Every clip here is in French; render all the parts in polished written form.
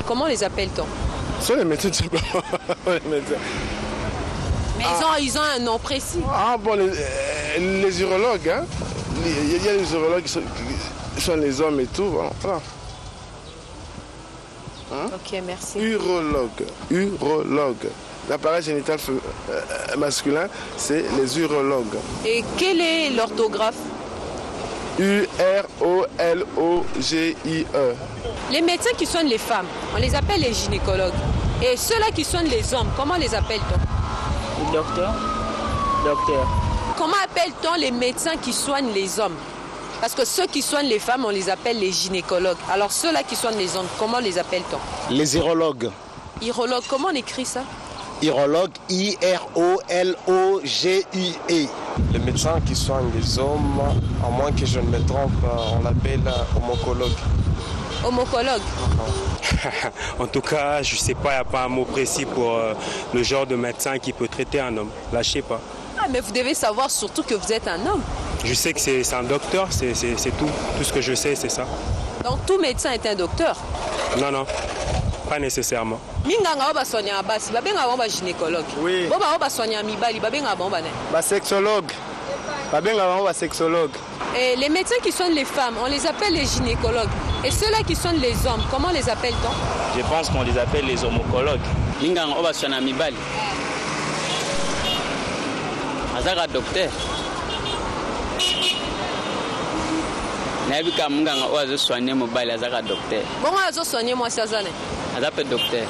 comment les appelle-t-on? Ce sont les médecins, les médecins. Mais ils ont un nom précis. Ah bon, les urologues, hein? Il y a les urologues qui sont les hommes et tout. Voilà. Hein? Ok, merci. Urologue. L'appareil génital masculin, c'est les urologues. Et quel est l'orthographe? U-R-O-L-O-G-I-E. Les médecins qui soignent les femmes, on les appelle les gynécologues. Et ceux-là qui soignent les hommes, comment les appelle-t-on? Docteur. Comment appelle-t-on les médecins qui soignent les hommes? Parce que ceux qui soignent les femmes, on les appelle les gynécologues. Alors ceux-là qui soignent les hommes, comment les appelle-t-on? Les urologues. Urologue, comment on écrit ça? Urologue, I-R-O-L-O-G-I-E. Les médecins qui soignent les hommes, à moins que je ne me trompe, on l'appelle homocologue. Homocologue. En tout cas, je ne sais pas, il n'y a pas un mot précis pour le genre de médecin qui peut traiter un homme. Là, je ne sais pas. Ah, mais vous devez savoir surtout que vous êtes un homme. Je sais que c'est un docteur, c'est tout. Tout ce que je sais, c'est ça. Donc tout médecin est un docteur? Non, pas nécessairement. Minganga va soigner un bas, va gynécologue. Oui. Va soigner un mibali, Sexologue. Sexologue. Et les médecins qui soignent les femmes, on les appelle les gynécologues. Et ceux-là qui soignent les hommes, comment les appelle-t-on? Je pense qu'on les appelle les homocologues. Minganga va soigner un mibali. Azaka docteur. Nabika munganga ozo soigner mobile azaka docteur. Bon, ozo soigner moi Sazane. Azaka docteur.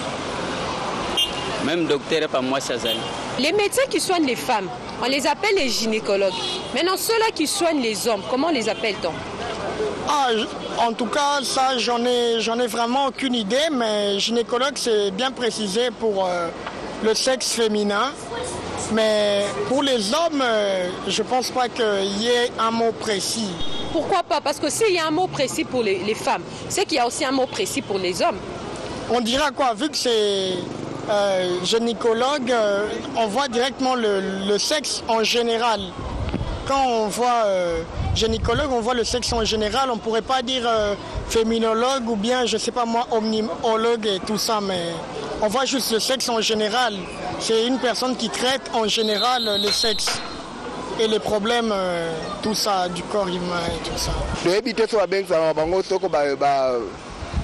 Même docteur est pas moi Sazane. Les médecins qui soignent les femmes, on les appelle les gynécologues. Maintenant ceux-là qui soignent les hommes, comment les appelle-t-on? En tout cas, ça j'en ai vraiment aucune idée, mais gynécologue c'est bien précisé pour le sexe féminin. Mais pour les hommes, je ne pense pas qu'il y ait un mot précis. Pourquoi pas? Parce que s'il y a un mot précis pour les femmes, c'est qu'il y a aussi un mot précis pour les hommes. On dira quoi? Vu que c'est gynécologue, on voit directement le sexe en général. Quand on voit gynécologue, on voit le sexe en général. On ne pourrait pas dire féminologue ou bien, je ne sais pas moi, omniologue et tout ça, mais on voit juste le sexe en général. C'est une personne qui traite en général le sexe et les problèmes, tout ça, du corps humain et tout ça.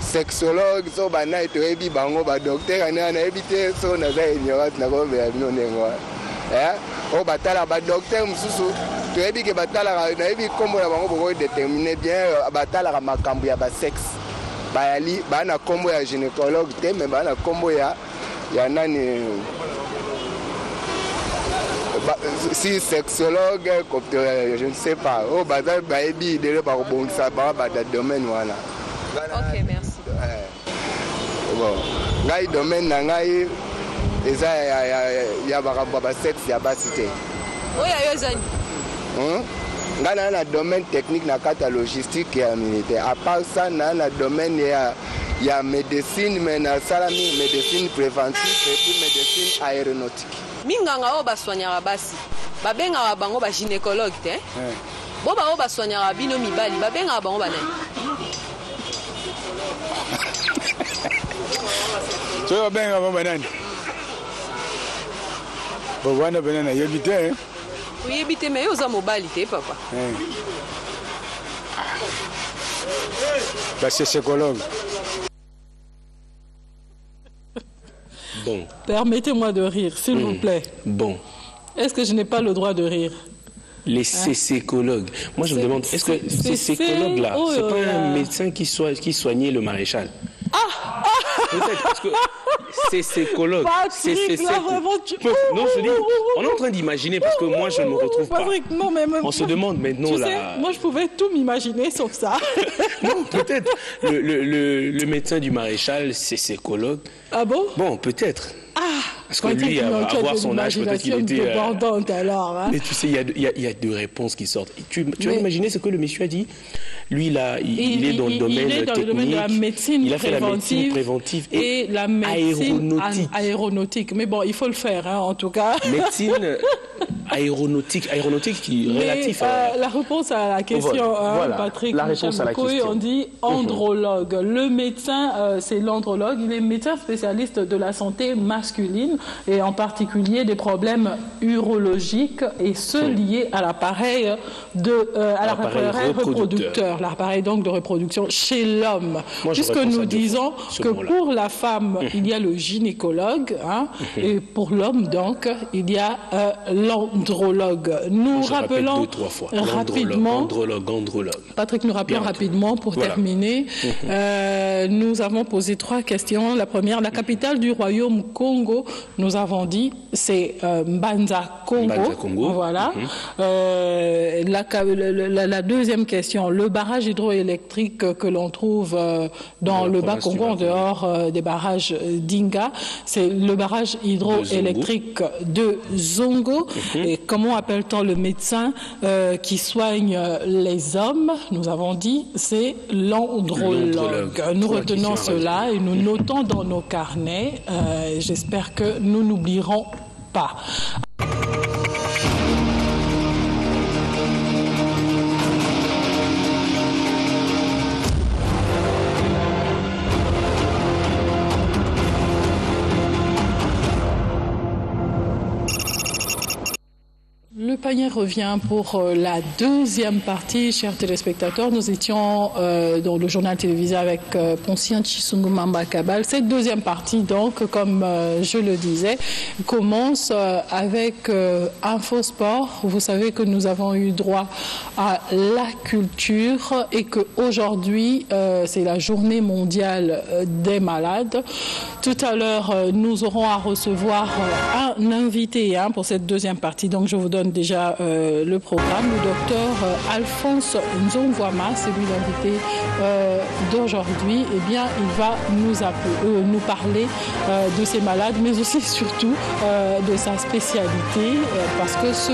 Sexologue, so bana to ebi bango ba docteur ana ebite so na za ignorant na go be abino nengo. O batala ba docteur mususu to ebi ke batala na ebi kombo ya bango bo déterminer bien batala ka makambo ya ba sexe. Ba yali ba na kombo ya gynécologue te mais ba na kombo ya nani si sexologue, je ne sais pas. Oh ba ebi de ba bon ça ba domaine voilà. Ok, merci. Bon, ngai domaine na ngai eza ya ba sexe ya basité. Oya yo zani. Ngai na domaine technique na kata logistique ya militaire. À part ça na domaine ya médecine mais na salami médecine préventive et puis médecine aéronautique. Minganga o ba soignera basi. Ba benga bango ba gynécologue te. Bo ba o ba soignera bino mibali, ba benga bango ba nani. So benga bango ba nani. Bo wana banana yebite. Oui, yebite mais yo za mobali te papa. Bah c'est psychologue. Bon. Permettez-moi de rire, s'il vous plaît. Bon. Est-ce que je n'ai pas le droit de rire? Les cécécologues. Moi, je me demande, est-ce que ces cécologues-là, c'est pas un médecin qui soignait le maréchal? Peut-être, parce que cécécologue. Non, je dis, on est en train d'imaginer, parce que moi, je ne me retrouve pas. Non, mais on se demande maintenant là. Moi, je pouvais tout m'imaginer sauf ça. Non, peut-être. Le médecin du maréchal, cécécologue. Ah bon? Bon, peut-être. Parce que lui, avoir son âge, peut-être qu'il était... alors, hein. Mais tu sais, il y a deux réponses qui sortent. Tu as imaginé ce que le monsieur a dit? Lui, là, il est dans le domaine technique. Il est dans le domaine de la médecine il a fait la médecine préventive et la médecine aéronautique. Mais bon, il faut le faire, hein, en tout cas. Médecine aéronautique qui est relatif la réponse à la question, voilà. Patrick, la réponse à la question. On dit andrologue. Le médecin, c'est l'andrologue. Il est médecin spécialiste de la santé masculine et en particulier des problèmes urologiques et ceux liés à l'appareil reproducteur, l'appareil donc de reproduction chez l'homme. Puisque nous disons que pour la femme, il y a le gynécologue, et pour l'homme, donc, il y a l'andrologue. Nous rappelons rapidement... Andrologue. Patrick, nous rappelons rapidement, pour terminer, nous avons posé 3 questions. La première, la capitale du royaume Congo, nous avons dit, c'est Mbanza Congo. Voilà. La deuxième question, le barrage hydroélectrique que l'on trouve dans le bas Congo, en dehors des barrages d'Inga, c'est le barrage hydroélectrique de Zongo. Et comment appelle-t-on le médecin qui soigne les hommes? Nous avons dit, c'est l'andrologue. Nous retenons cela et nous notons dans nos carnets. J'espère que nous n'oublierons pas. Le panier revient pour la deuxième partie, chers téléspectateurs. Nous étions dans le journal télévisé avec Poncien Chisungu Mamba Kabal. Cette deuxième partie, donc, comme je le disais, commence avec Infosport. Vous savez que nous avons eu droit à la culture et qu'aujourd'hui, c'est la journée mondiale des malades. Tout à l'heure, nous aurons à recevoir un invité pour cette deuxième partie. Donc, je vous donne déjà le programme. Le docteur Alphonse Nzongwama, c'est lui l'invité d'aujourd'hui. Eh bien, il va nous parler de ses malades, mais aussi surtout de sa spécialité, parce que